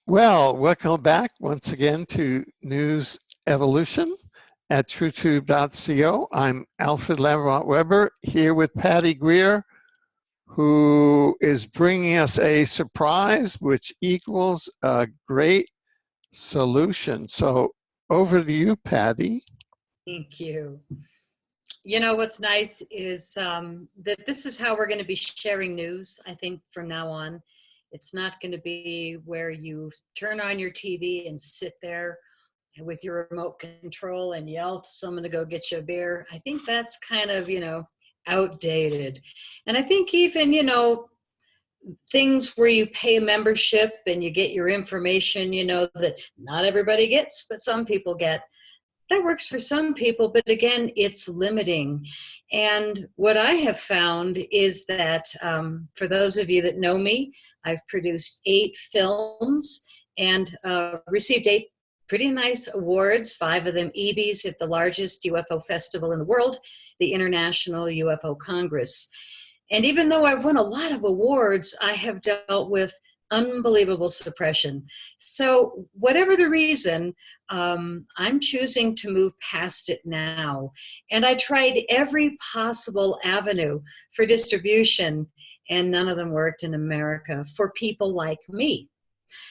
Well, welcome back once again to News Evolution at TrueTube.co. I'm Alfred Lamont Weber here with Patty Greer, who is bringing us a surprise which equals a great solution. So over to you, Patty. Thank you. You know, what's nice is that this is how we're going to be sharing news, I think, from now on. It's not going to be where you turn on your TV and sit there with your remote control and yell to someone to go get you a beer. I think that's kind of, outdated. And I think even, things where you pay a membership and you get your information, that not everybody gets, but some people get. That works for some people, but again, it's limiting. And what I have found is that for those of you that know me, I've produced 8 films and received 8 pretty nice awards, 5 of them EBs at the largest UFO festival in the world, the International UFO Congress. And even though I've won a lot of awards, I have dealt with unbelievable suppression. So whatever the reason, I'm choosing to move past it now. And I tried every possible avenue for distribution, and none of them worked in America for people like me.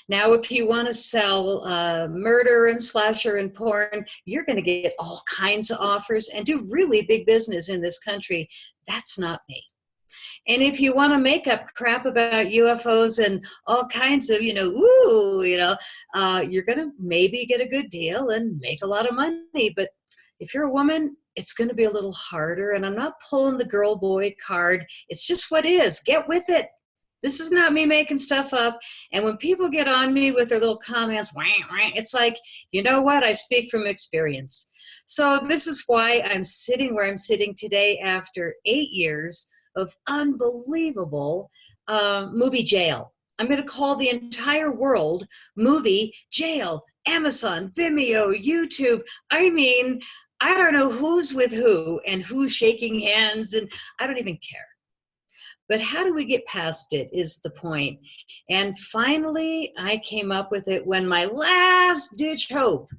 Now, if you want to sell murder and slasher and porn, you're going to get all kinds of offers and do really big business in this country. That's not me. And if you want to make up crap about UFOs and all kinds of, you're going to maybe get a good deal and make a lot of money. But if you're a woman, it's going to be a little harder. And I'm not pulling the girl boy card. It's just what is. Get with it. This is not me making stuff up. And when people get on me with their little comments, wah, wah, it's like, you know what? I speak from experience. So this is why I'm sitting where I'm sitting today after 8 years of unbelievable movie jail. I'm going to call the entire world movie jail. Amazon, Vimeo, YouTube. I mean, I don't know who's with who and who's shaking hands, and I don't even care. But how do we get past it is the point. And finally, I came up with it when my last ditch hope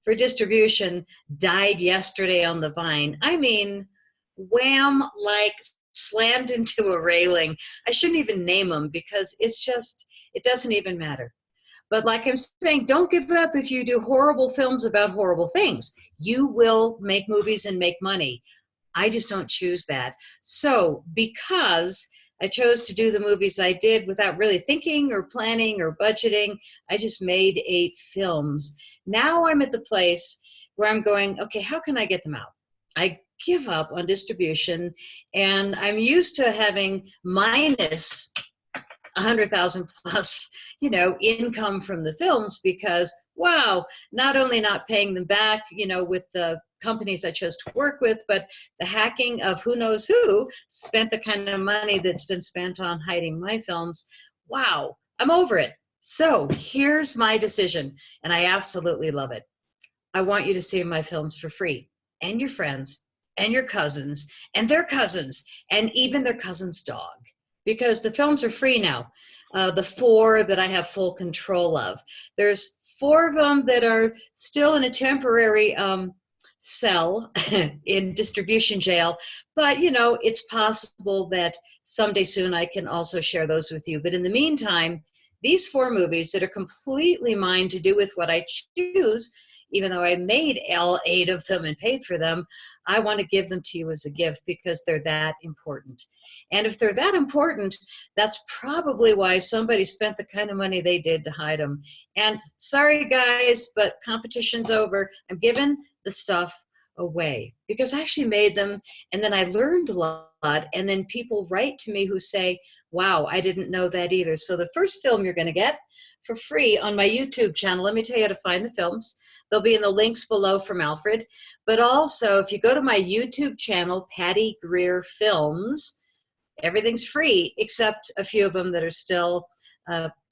for distribution died yesterday on the vine. I mean, wham, like slammed into a railing. I shouldn't even name them because it's just, it doesn't even matter. But like I'm saying, don't give up if you do horrible films about horrible things. You will make movies and make money. I just don't choose that. So because I chose to do the movies I did without really thinking or planning or budgeting, I just made 8 films. Now I'm at the place where I'm going, okay, how can I get them out? I give up on distribution, and I'm used to having minus 100,000 plus, income from the films because, wow, not only not paying them back, with the companies I chose to work with, but the hacking of who knows who spent the kind of money that's been spent on hiding my films. Wow, I'm over it. So here's my decision, and I absolutely love it. I want you to see my films for free, and your friends, and your cousins, and their cousins, and even their cousin's dog, because the films are free now. The 4 that I have full control of. There's 4 of them that are still in a temporary cell in distribution jail, but it's possible that someday soon I can also share those with you. But in the meantime, these 4 movies that are completely mine to do with what I choose, even though I made all 8 of them and paid for them, I want to give them to you as a gift because they're that important. And if they're that important, that's probably why somebody spent the kind of money they did to hide them. And sorry guys, but competition's over. I'm giving the stuff away because I actually made them, and then I learned a lot and then people write to me who say, wow, I didn't know that either. So the first film you're going to get for free on my YouTube channel, let me tell you how to find the films. They'll be in the links below from Alfred. But also, if you go to my YouTube channel, Patty Greer Films, everything's free except a few of them that are still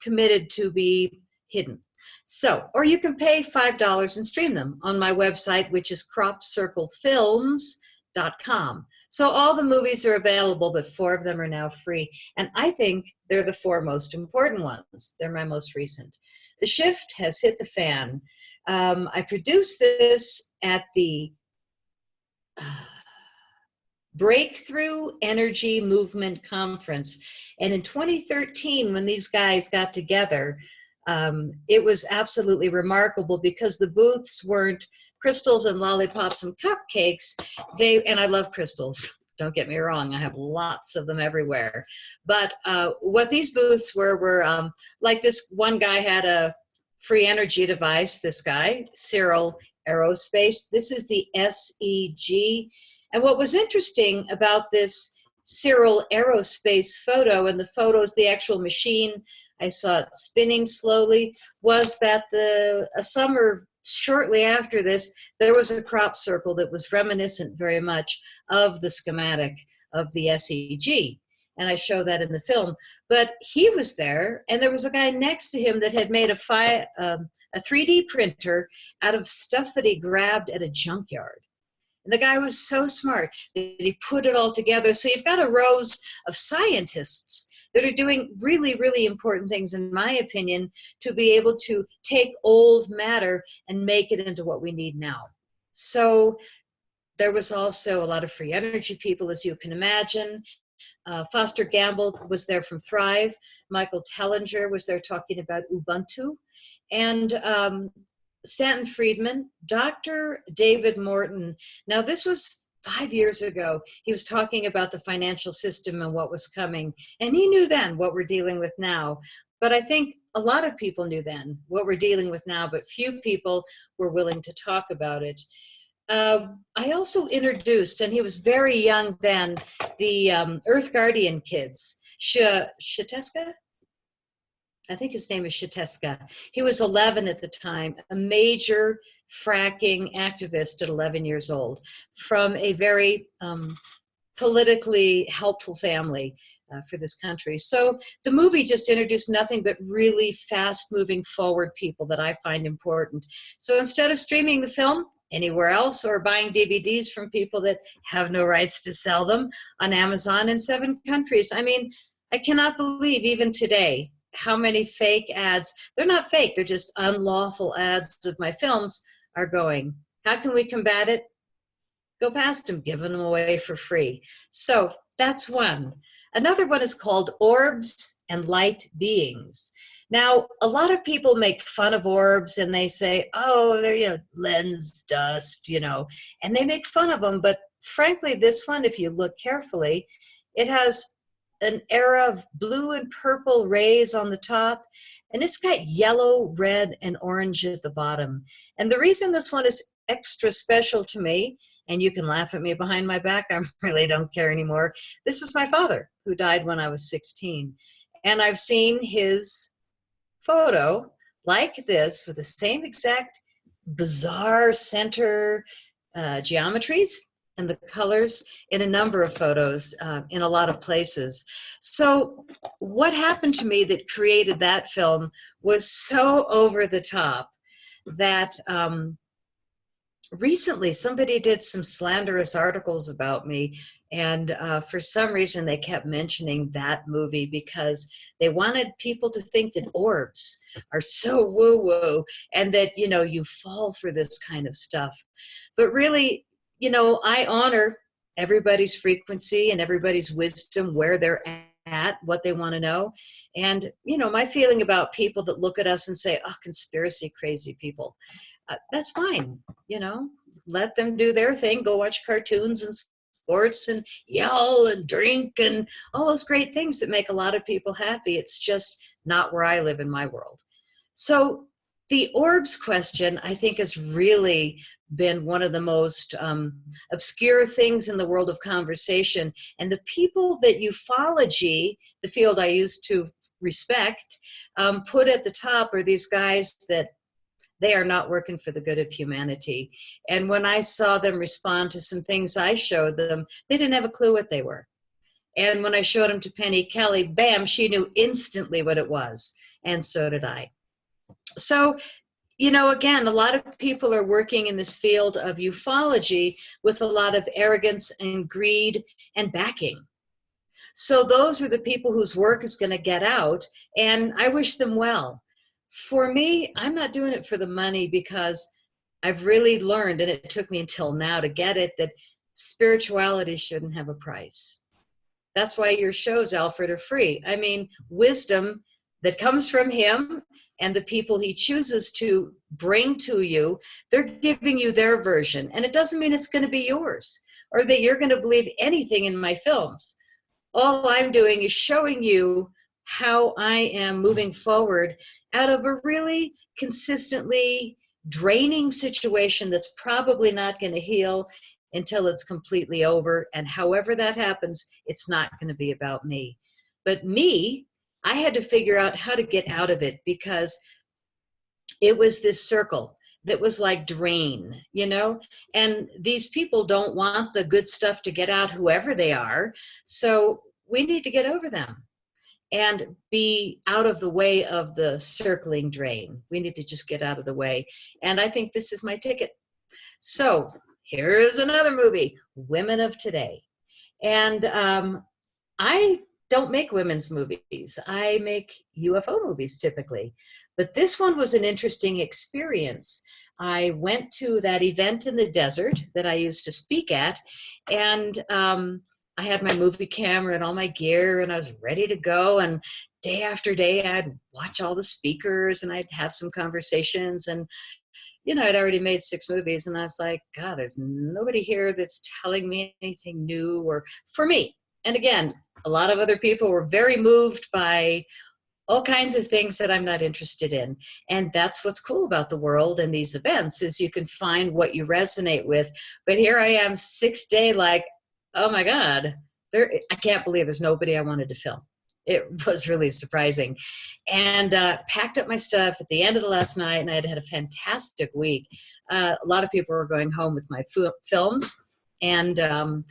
committed to be hidden. So, or you can pay $5 and stream them on my website, which is cropcirclefilms.com. So all the movies are available, but 4 of them are now free. And I think they're the 4 most important ones. They're my most recent. The shift has hit the fan. I produced this at the Breakthrough Energy Movement Conference. And in 2013, when these guys got together, it was absolutely remarkable because the booths weren't crystals and lollipops and cupcakes. And I love crystals. Don't get me wrong, I have lots of them everywhere. But what these booths were like this one guy had a free energy device, this guy, Cyril Aerospace. This is the SEG. And what was interesting about this Cyril Aerospace photo, and the photos, the actual machine, I saw it spinning slowly, was that a summer shortly after this, there was a crop circle that was reminiscent very much of the schematic of the SEG. And I show that in the film. But he was there, and there was a guy next to him that had made a 3D printer out of stuff that he grabbed at a junkyard. And the guy was so smart that he put it all together. So you've got a rows of scientists that are doing really, really important things, in my opinion, to be able to take old matter and make it into what we need now. So there was also a lot of free energy people, as you can imagine. Foster Gamble was there from Thrive. Michael Tellinger was there talking about Ubuntu. And Stanton Friedman, Dr. David Morton. Now, this was 5 years ago. He was talking about the financial system and what was coming. And he knew then what we're dealing with now. But I think a lot of people knew then what we're dealing with now, but few people were willing to talk about it. I also introduced, and he was very young then, the Earth Guardian kids. Shateska? I think his name is Shateska. He was 11 at the time, a major fracking activist at 11 years old, from a very politically helpful family for this country. So the movie just introduced nothing but really fast-moving forward people that I find important. So instead of streaming the film anywhere else or buying DVDs from people that have no rights to sell them on Amazon in 7 countries, I mean, I cannot believe even today how many fake ads, they're not fake, they're just unlawful ads of my films are going. How can we combat it? Go past them, give them away for free. So that's one. Another one is called Orbs and Light Beings. Now, a lot of people make fun of orbs and they say, oh, they're, lens dust, and they make fun of them. But frankly, this one, if you look carefully, it has an era of blue and purple rays on the top, and it's got yellow, red, and orange at the bottom. And the reason this one is extra special to me, and you can laugh at me behind my back, I really don't care anymore. This is my father, who died when I was 16. And I've seen his photo like this with the same exact bizarre center geometries and the colors in a number of photos in a lot of places. So what happened to me that created that film was so over the top that recently somebody did some slanderous articles about me, and for some reason they kept mentioning that movie because they wanted people to think that orbs are so woo-woo and that, you fall for this kind of stuff. But really, I honor everybody's frequency and everybody's wisdom, where they're at, what they want to know. And, my feeling about people that look at us and say, oh, conspiracy crazy people, that's fine. Let them do their thing, go watch cartoons and sports and yell and drink and all those great things that make a lot of people happy. It's just not where I live in my world. So The Orbs question, I think, has really been one of the most obscure things in the world of conversation. And the people that ufology, the field I used to respect, put at the top are these guys that they are not working for the good of humanity. And when I saw them respond to some things I showed them, they didn't have a clue what they were. And when I showed them to Penny Kelly, bam, she knew instantly what it was. And so did I. So, you know, again, a lot of people are working in this field of ufology with a lot of arrogance and greed and backing. So those are the people whose work is going to get out, and I wish them well. For me, I'm not doing it for the money, because I've really learned, and it took me until now to get it, that spirituality shouldn't have a price. That's why your shows, Alfred, are free. I mean, wisdom that comes from him and the people he chooses to bring to you, they're giving you their version. And it doesn't mean it's going to be yours or that you're going to believe anything in my films. All I'm doing is showing you how I am moving forward out of a really consistently draining situation that's probably not going to heal until it's completely over. And however that happens, it's not going to be about me. But me, I had to figure out how to get out of it, because it was this circle that was like drain, you know? And these people don't want the good stuff to get out, whoever they are. So we need to get over them and be out of the way of the circling drain. We need to just get out of the way. And I think this is my ticket. So here is another movie, Women of Today. And I don't make women's movies. I make UFO movies typically. But this one was an interesting experience. I went to that event in the desert that I used to speak at, and I had my movie camera and all my gear, and I was ready to go. And day after day, I'd watch all the speakers and I'd have some conversations. And, you know, I'd already made 6 movies, and I was like, God, there's nobody here that's telling me anything new or for me. And again, a lot of other people were very moved by all kinds of things that I'm not interested in. And that's what's cool about the world and these events, is you can find what you resonate with. But here I am 6th day, like, oh my God, I can't believe there's nobody I wanted to film. It was really surprising. And packed up my stuff at the end of the last night, and I had a fantastic week. A lot of people were going home with my films. And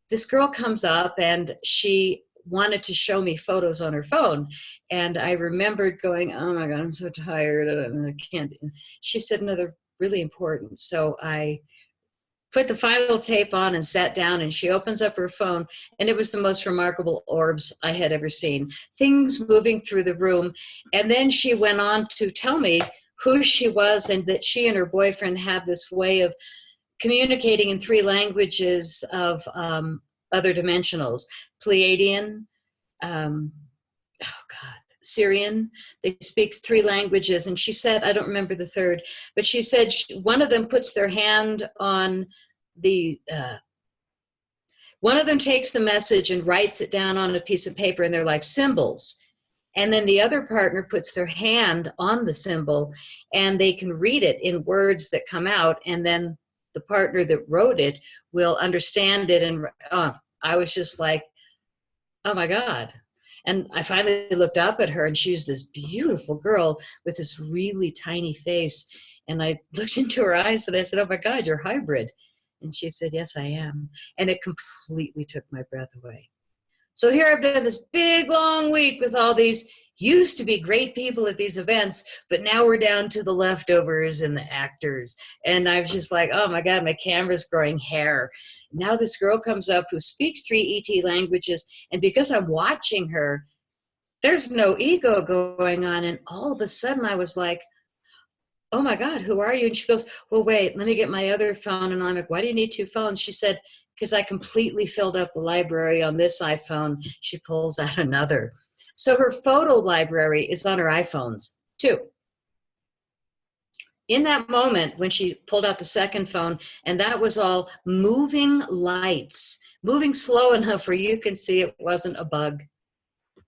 this girl comes up, and she wanted to show me photos on her phone. And I remembered going, oh my God, I'm so tired. I can't. She said, no, they're really important. So I put the final tape on and sat down, and she opens up her phone, and it was the most remarkable orbs I had ever seen. Things moving through the room. And then she went on to tell me who she was, and that she and her boyfriend have this way of communicating in 3 languages of other dimensionals: Pleiadian, Syrian. They speak 3 languages. And she said, I don't remember the 3rd, but she said one of them puts their hand on the, one of them takes the message and writes it down on a piece of paper, and they're like symbols. And then the other partner puts their hand on the symbol, and they can read it in words that come out. And then the partner that wrote it will understand it. And I was just like, oh my God. And I finally looked up at her, and she was this beautiful girl with this really tiny face. And I looked into her eyes, and I said, oh my God, you're hybrid. And she said, yes, I am. And it completely took my breath away. So here I've done this big, long week with all these used to be great people at these events, but now we're down to the leftovers and the actors. And I was just like, oh my God, my camera's growing hair. Now this girl comes up who speaks 3 ET languages, and because I'm watching her, there's no ego going on. And all of a sudden I was like, oh my God, who are you? And she goes, well, wait, let me get my other phone. And I'm like, why do you need 2 phones? She said, because I completely filled up the library on this iPhone. She pulls out another. So her photo library is on her iPhones too. In that moment, when she pulled out the 2nd phone, and that was all moving lights, moving slow enough where you can see it wasn't a bug.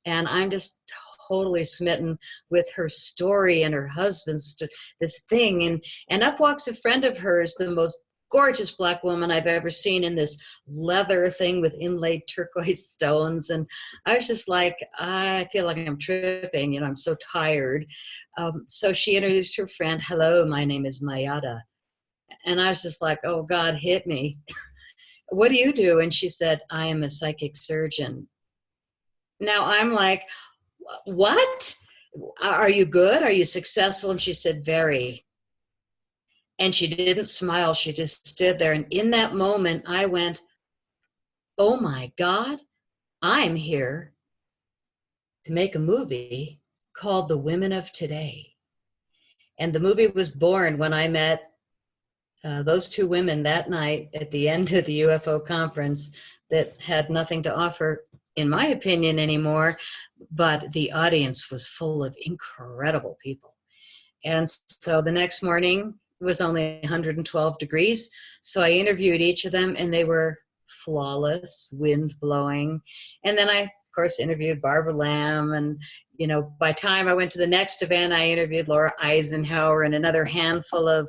And I'm just totally smitten with her story and her husband's this thing. And up walks a friend of hers, the most gorgeous Black woman I've ever seen, in this leather thing with inlaid turquoise stones. And I was just like, I feel like I'm tripping, I'm so tired. So she introduced her friend. Hello, my name is Mayada. And I was just like, oh God, hit me. What do you do? And she said, I am a psychic surgeon. Now I'm like, what? Are you good? Are you successful? And she said, very. And she didn't smile. She just stood there. And in that moment, I went, oh my God, I'm here to make a movie called The Women of Today. And the movie was born when I met those two women that night at the end of the UFO conference that had nothing to offer, in my opinion, anymore. But the audience was full of incredible people. And so the next morning, it was only 112 degrees. So I interviewed each of them, and they were flawless, wind blowing. And then I, of course, interviewed Barbara Lamb. And, by the time I went to the next event, I interviewed Laura Eisenhower and another handful of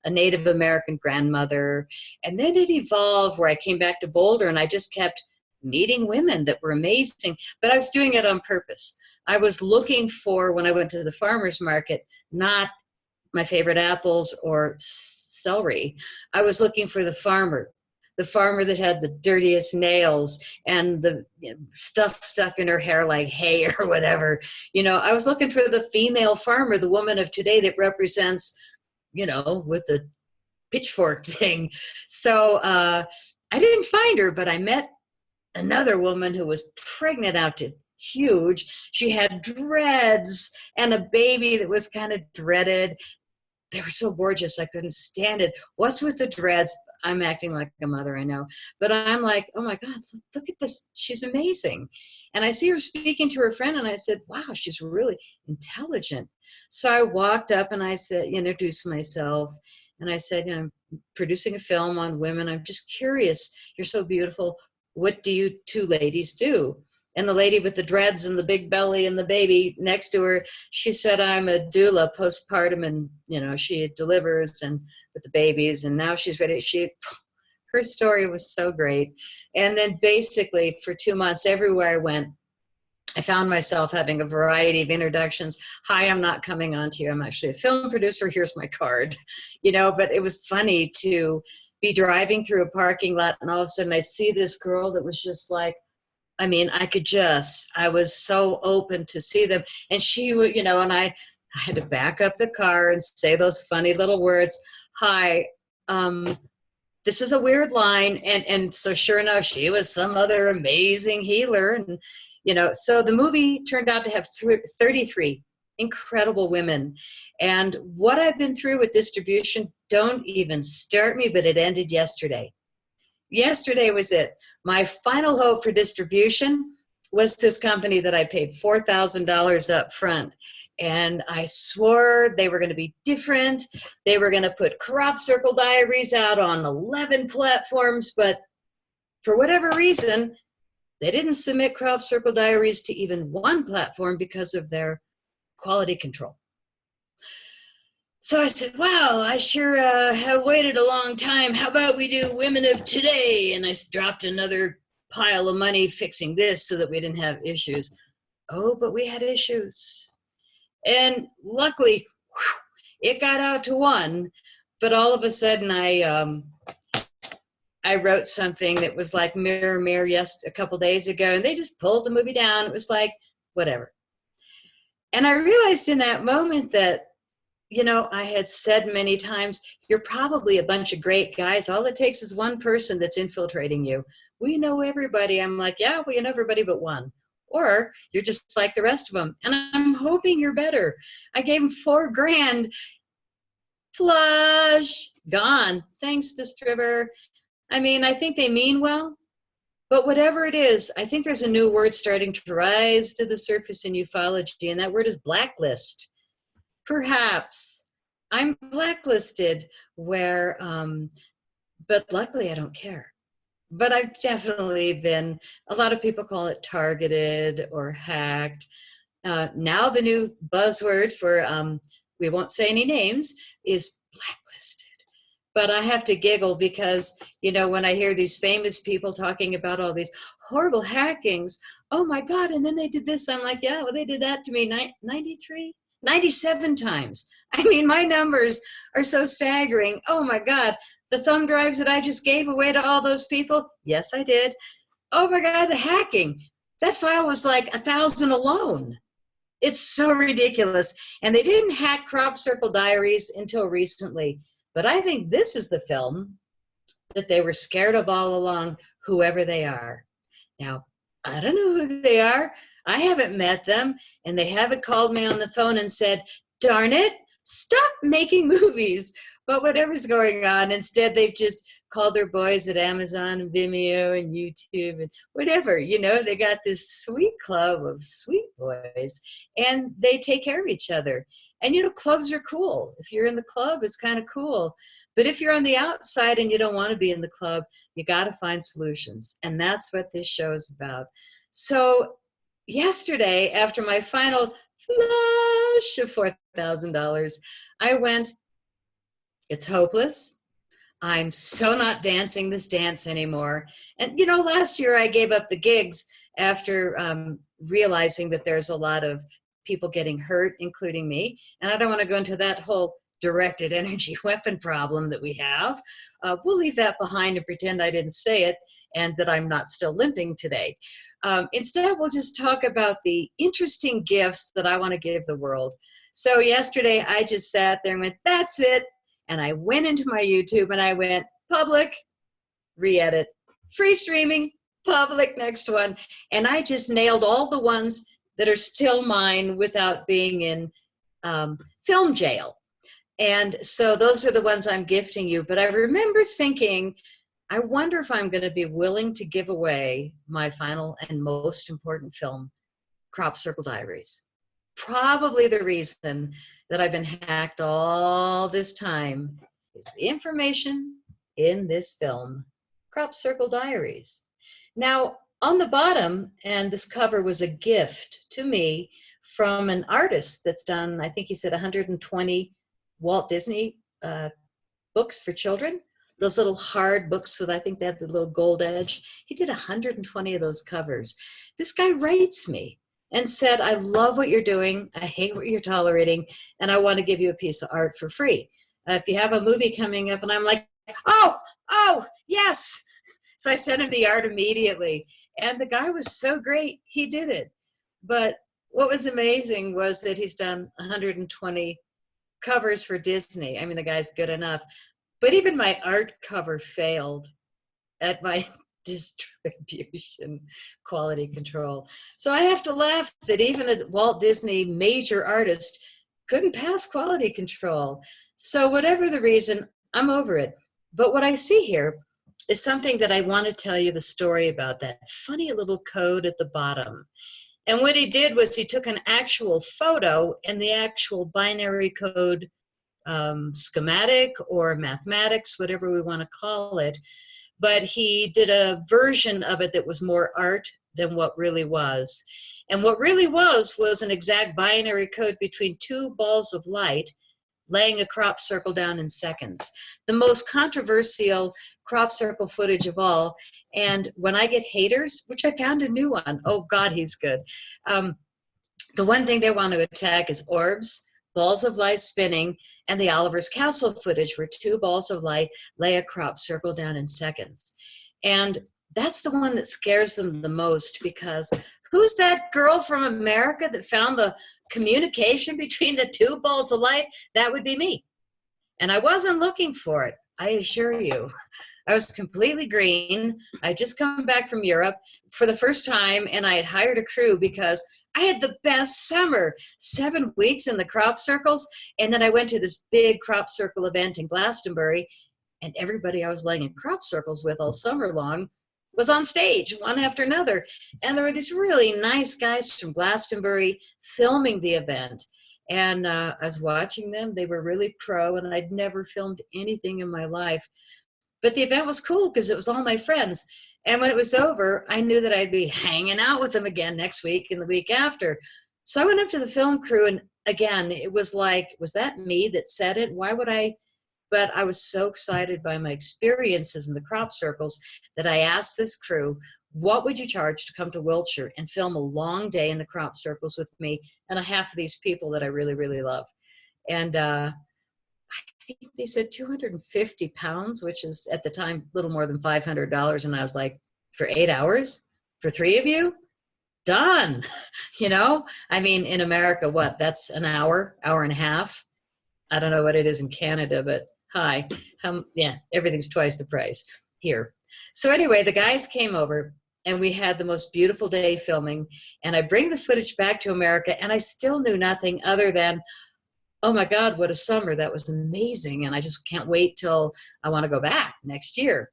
a Native American grandmother. And then it evolved where I came back to Boulder, and I just kept meeting women that were amazing. But I was doing it on purpose. I was looking for, when I went to the farmer's market, not my favorite apples or celery. I was looking for the farmer that had the dirtiest nails and the stuff stuck in her hair like hay or whatever. I was looking for the female farmer, the woman of today that represents, with the pitchfork thing. So I didn't find her, but I met another woman who was pregnant out to huge. She had dreads and a baby that was kind of dreaded. They were so gorgeous, I couldn't stand it. What's with the dreads? I'm acting like a mother, I know. But I'm like, oh my God, look at this. She's amazing. And I see her speaking to her friend, and I said, wow, she's really intelligent. So I walked up and I said, introduced myself. And I said, I'm producing a film on women. I'm just curious. You're so beautiful. What do you two ladies do? And the lady with the dreads and the big belly and the baby next to her, she said, I'm a doula postpartum, and, she delivers and with the babies, and now she's ready. Her story was so great. And then basically for 2 months, everywhere I went, I found myself having a variety of introductions. Hi, I'm not coming on to you. I'm actually a film producer. Here's my card. But it was funny to be driving through a parking lot, and all of a sudden I see this girl that was just like, I was so open to see them. And she would, and I had to back up the car and say those funny little words. Hi, this is a weird line. And so sure enough, she was some other amazing healer. And, so the movie turned out to have 33 incredible women. And what I've been through with distribution, don't even start me, but it ended yesterday. Yesterday was it. My final hope for distribution was this company that I paid $4,000 up front. And I swore they were going to be different. They were going to put Crop Circle Diaries out on 11 platforms. But for whatever reason, they didn't submit Crop Circle Diaries to even one platform because of their quality control. So I said, wow, I sure have waited a long time. How about we do Women of Today? And I dropped another pile of money fixing this so that we didn't have issues. Oh, but we had issues. And luckily, it got out to one. But all of a sudden, I wrote something that was like Mirror, Mirror, yes, a couple days ago. And they just pulled the movie down. It was like, whatever. And I realized in that moment that, I had said many times, you're probably a bunch of great guys. All it takes is one person that's infiltrating you. We know everybody. I'm like, yeah, we know everybody but one. Or you're just like the rest of them. And I'm hoping you're better. I gave him $4,000. Flush. Gone. Thanks, distributor. I think they mean well. But whatever it is, I think there's a new word starting to rise to the surface in ufology, and that word is blacklist. Perhaps I'm blacklisted where, but luckily I don't care. But I've definitely been, a lot of people call it targeted or hacked. Now the new buzzword for, we won't say any names, is blacklisted. But I have to giggle because, you know, when I hear these famous people talking about all these horrible hackings, oh my God, and then they did this, I'm like, yeah, well, they did that to me 93, 97 times. I mean, my numbers are so staggering. Oh my God, the thumb drives that I just gave away to all those people, yes, I did. Oh my God, the hacking. That file was like 1,000 alone. It's so ridiculous. And they didn't hack Crop Circle Diaries until recently. But I think this is the film that they were scared of all along, whoever they are. Now, I don't know who they are. I haven't met them, and they haven't called me on the phone and said, darn it, stop making movies. But whatever's going on, instead they've just called their boys at Amazon and Vimeo and YouTube and whatever. You know, they got this sweet club of sweet boys, and they take care of each other. And, you know, clubs are cool. If you're in the club, it's kind of cool. But if you're on the outside and you don't want to be in the club, you got to find solutions. And that's what this show is about. So yesterday, after my final flush of $4,000, I went, it's hopeless. I'm so not dancing this dance anymore. And, you know, last year I gave up the gigs after realizing that there's a lot of people getting hurt, including me. And I don't want to go into that whole directed energy weapon problem that we have. We'll leave that behind and pretend I didn't say it and that I'm not still limping today. Instead, we'll just talk about the interesting gifts that I want to give the world. So yesterday, I just sat there and went, that's it. And I went into my YouTube and I went, public, re-edit, free streaming, public, next one. And I just nailed all the ones that are still mine without being in film jail. And so those are the ones I'm gifting you. But I remember thinking, I wonder if I'm going to be willing to give away my final and most important film, Crop Circle Diaries. Probably the reason that I've been hacked all this time is the information in this film, Crop Circle Diaries. Now, on the bottom, and this cover was a gift to me from an artist that's done, I think he said 120 Walt Disney books for children. Those little hard books with, I think they have the little gold edge. He did 120 of those covers. This guy writes me and said, I love what you're doing. I hate what you're tolerating. And I want to give you a piece of art for free. If you have a movie coming up, and I'm like, oh, yes. So I sent him the art immediately. And the guy was so great, he did it. But what was amazing was that he's done 120 covers for Disney. I mean, the guy's good enough. But even my art cover failed at my distribution quality control. So I have to laugh that even a Walt Disney major artist couldn't pass quality control. So whatever the reason, I'm over it. But what I see here is something that I want to tell you the story about, that funny little code at the bottom. And what he did was he took an actual photo and the actual binary code schematic or mathematics, whatever we want to call it, but he did a version of it that was more art than what really was. And what really was an exact binary code between two balls of light laying a crop circle down in seconds. The most controversial crop circle footage of all. And when I get haters, which I found a new one, oh God, he's good. The one thing they want to attack is Orbs, balls of light spinning, and the Oliver's Castle footage where two balls of light lay a crop circle down in seconds. And that's the one that scares them the most, because who's that girl from America that found the communication between the two balls of light? That would be me. And I wasn't looking for it, I assure you. I was completely green. I just come back from Europe for the first time, and I had hired a crew because I had the best summer, 7 weeks in the crop circles. And then I went to this big crop circle event in Glastonbury, and everybody I was laying in crop circles with all summer long was on stage, one after another. And there were these really nice guys from Glastonbury filming the event. And I was watching them. They were really pro, and I'd never filmed anything in my life. But the event was cool because it was all my friends. And when it was over, I knew that I'd be hanging out with them again next week and the week after. So I went up to the film crew, and again, it was like, was that me that said it? Why would I? But I was so excited by my experiences in the crop circles that I asked this crew, what would you charge to come to Wiltshire and film a long day in the crop circles with me and a half of these people that I really, really love? And I think they said 250 pounds, which is at the time a little more than $500. And I was like, for 8 hours? For 3 of you? Done. You know, I mean, in America, what? That's an hour, hour and a half. I don't know what it is in Canada, but hi. Yeah, everything's twice the price here. So anyway, the guys came over and we had the most beautiful day filming. And I bring the footage back to America and I still knew nothing other than, oh my God, what a summer. That was amazing. And I just can't wait till I want to go back next year.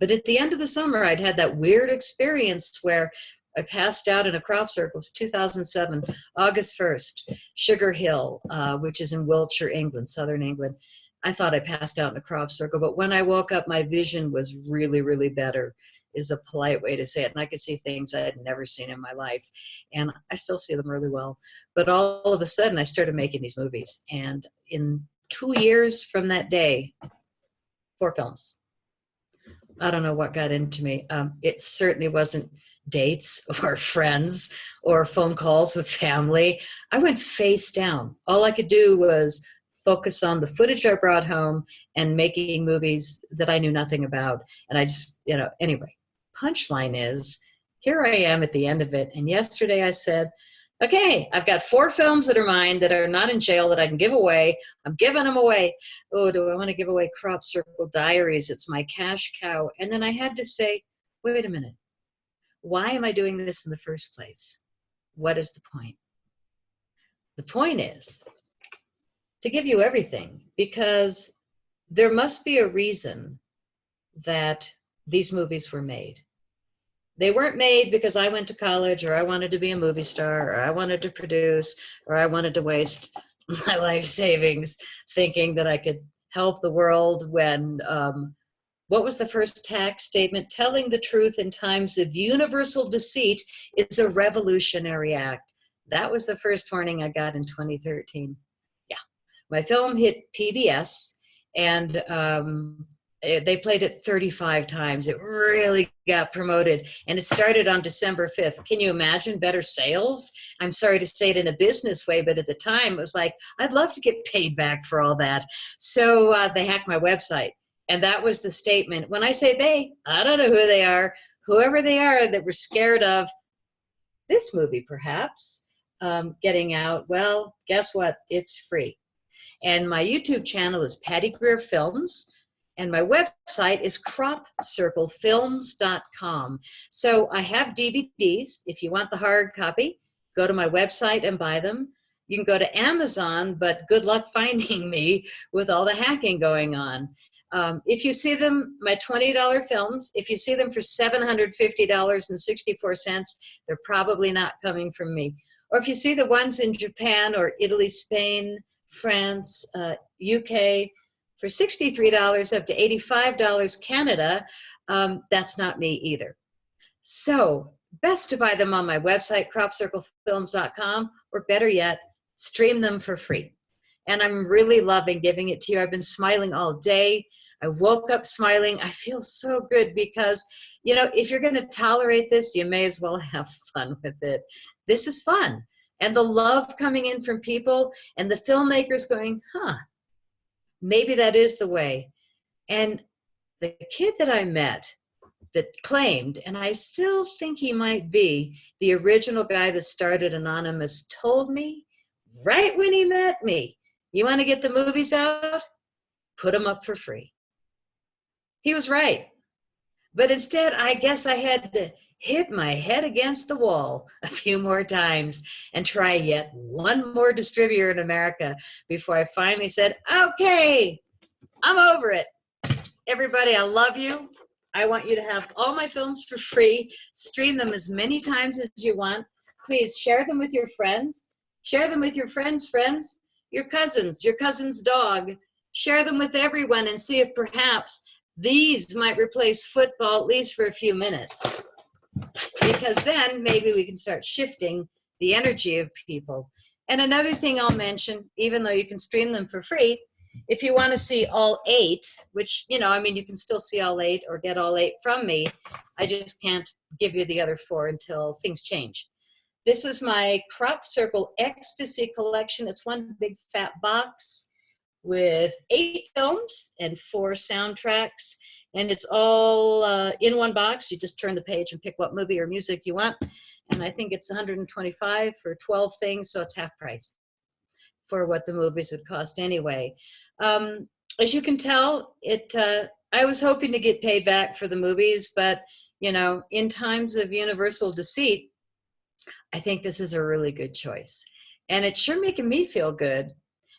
But at the end of the summer, I'd had that weird experience where I passed out in a crop circle. It was 2007, August 1st, Sugar Hill, which is in Wiltshire, England, southern England. I thought I passed out in a crop circle, but when I woke up, my vision was really, really better, is a polite way to say it. And I could see things I had never seen in my life. And I still see them really well. But all of a sudden, I started making these movies. And in 2 years from that day, 4 films. I don't know what got into me. It certainly wasn't dates or friends or phone calls with family. I went face down. All I could do was focus on the footage I brought home and making movies that I knew nothing about. And I just, you know, anyway, punchline is, here I am at the end of it. And yesterday I said, okay, I've got 4 films that are mine that are not in jail that I can give away. I'm giving them away. Oh, do I want to give away Crop Circle Diaries? It's my cash cow. And then I had to say, wait a minute. Why am I doing this in the first place? What is the point? The point is to give you everything, because there must be a reason that these movies were made. They weren't made because I went to college or I wanted to be a movie star or I wanted to produce or I wanted to waste my life savings thinking that I could help the world when, what was the first tax statement? Telling the truth in times of universal deceit is a revolutionary act. That was the first warning I got in 2013. Yeah, my film hit PBS and they played it 35 times. It really got promoted. And it started on December 5th. Can you imagine better sales? I'm sorry to say it in a business way, but at the time it was like, I'd love to get paid back for all that. So they hacked my website. And that was the statement. When I say they, I don't know who they are. Whoever they are that were scared of this movie, perhaps, getting out, well, guess what? It's free. And my YouTube channel is Patty Greer Films. And my website is cropcirclefilms.com. So I have DVDs. If you want the hard copy, go to my website and buy them. You can go to Amazon, but good luck finding me with all the hacking going on. If you see them, my $20 films, if you see them for $750.64, they're probably not coming from me. Or if you see the ones in Japan or Italy, Spain, France, UK, for $63 up to $85 Canada, that's not me either. So best to buy them on my website, cropcirclefilms.com, or better yet, stream them for free. And I'm really loving giving it to you. I've been smiling all day. I woke up smiling. I feel so good because, you know, if you're going to tolerate this, you may as well have fun with it. This is fun. And the love coming in from people and the filmmakers going, maybe that is the way. And the kid that I met that claimed, and I still think he might be the original guy that started Anonymous, told me right when he met me, you want to get the movies out? Put them up for free. He was right. But instead, I guess I had to hit my head against the wall a few more times and try yet one more distributor in America before I finally said, okay, I'm over it. Everybody, I love you. I want you to have all my films for free. Stream them as many times as you want. Please share them with your friends. Share them with your friends' friends, your cousin's dog. Share them with everyone and see if perhaps these might replace football, at least for a few minutes. Because then maybe we can start shifting the energy of people. And another thing I'll mention, even though you can stream them for free, if you want to see all 8, which, you know, I mean, you can still see all 8 or get all 8 from me. I just can't give you the other 4 until things change. This is my Crop Circle Ecstasy collection. It's one big fat box with 8 films and 4 soundtracks. And it's all in one box. You just turn the page and pick what movie or music you want. And I think it's $125 for 12 things, so it's half price for what the movies would cost anyway. As you can tell, I was hoping to get paid back for the movies, but you know, in times of universal deceit, I think this is a really good choice. And it's sure making me feel good,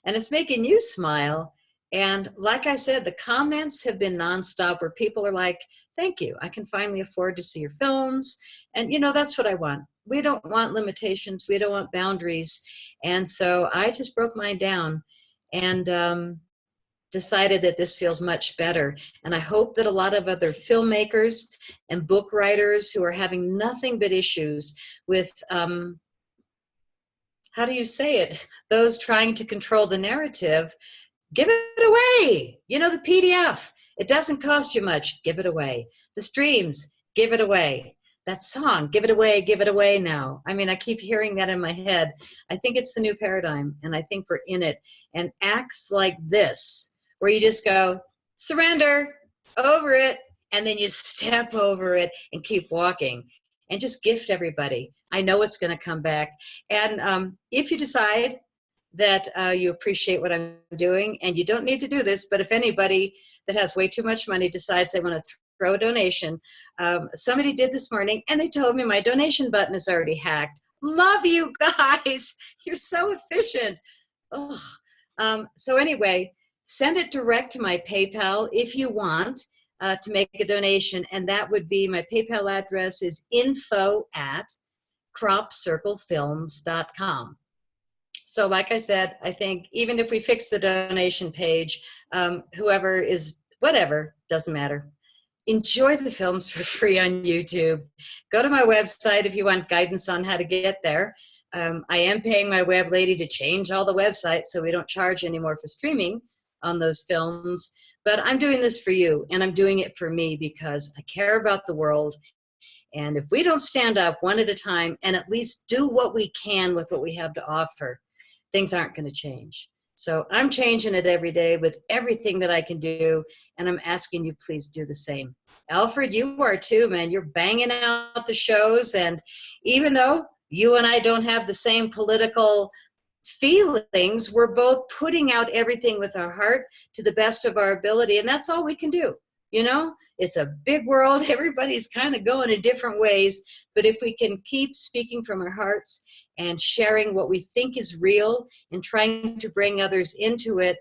and it's making you smile. And like I said, the comments have been nonstop where people are like, thank you, I can finally afford to see your films. And you know, that's what I want. We don't want limitations, we don't want boundaries. And so I just broke mine down and decided that this feels much better. And I hope that a lot of other filmmakers and book writers who are having nothing but issues with, how do you say it? Those trying to control the narrative, give it away. You know, the PDF, it doesn't cost you much, give it away. The streams, give it away. That song, give it away now. I mean, I keep hearing that in my head. I think it's the new paradigm, and I think we're in it. And acts like this, where you just go, surrender, over it, and then you step over it and keep walking and just gift everybody. I know it's going to come back. And if you decide that you appreciate what I'm doing, and you don't need to do this, but if anybody that has way too much money decides they want to throw a donation, somebody did this morning, and they told me my donation button is already hacked. Love you guys. You're so efficient. So anyway, send it direct to my PayPal if you want to make a donation, and that would be, my PayPal address is info@cropcirclefilms.com. So like I said, I think even if we fix the donation page, whoever is, whatever, doesn't matter. Enjoy the films for free on YouTube. Go to my website if you want guidance on how to get there. I am paying my web lady to change all the websites so we don't charge anymore for streaming on those films. But I'm doing this for you, and I'm doing it for me because I care about the world. And if we don't stand up one at a time and at least do what we can with what we have to offer, things aren't going to change. So I'm changing it every day with everything that I can do, and I'm asking you please do the same. Alfred, you are too, man. You're banging out the shows, and even though you and I don't have the same political feelings, we're both putting out everything with our heart to the best of our ability, and that's all we can do. You know, it's a big world. Everybody's kind of going in different ways, but if we can keep speaking from our hearts and sharing what we think is real and trying to bring others into it,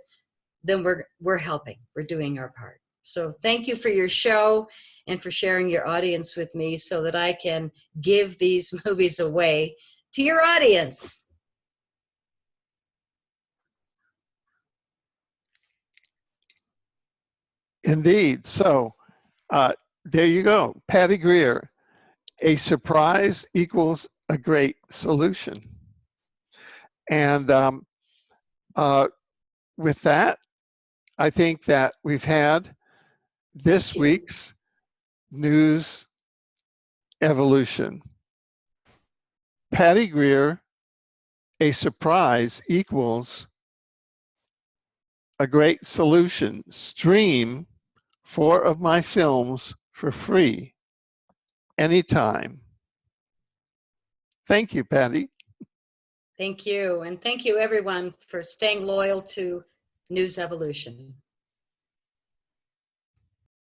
then we're helping. We're doing our part. So thank you for your show and for sharing your audience with me so that I can give these movies away to your audience. Indeed. So there you go. Patty Greer, a surprise equals a great solution. And with that, I think that we've had this week's News Evolution. Patty Greer, a surprise equals a great solution. Stream 4 of my films for free anytime. Thank you, Patty. Thank you. And thank you, everyone, for staying loyal to News Evolution.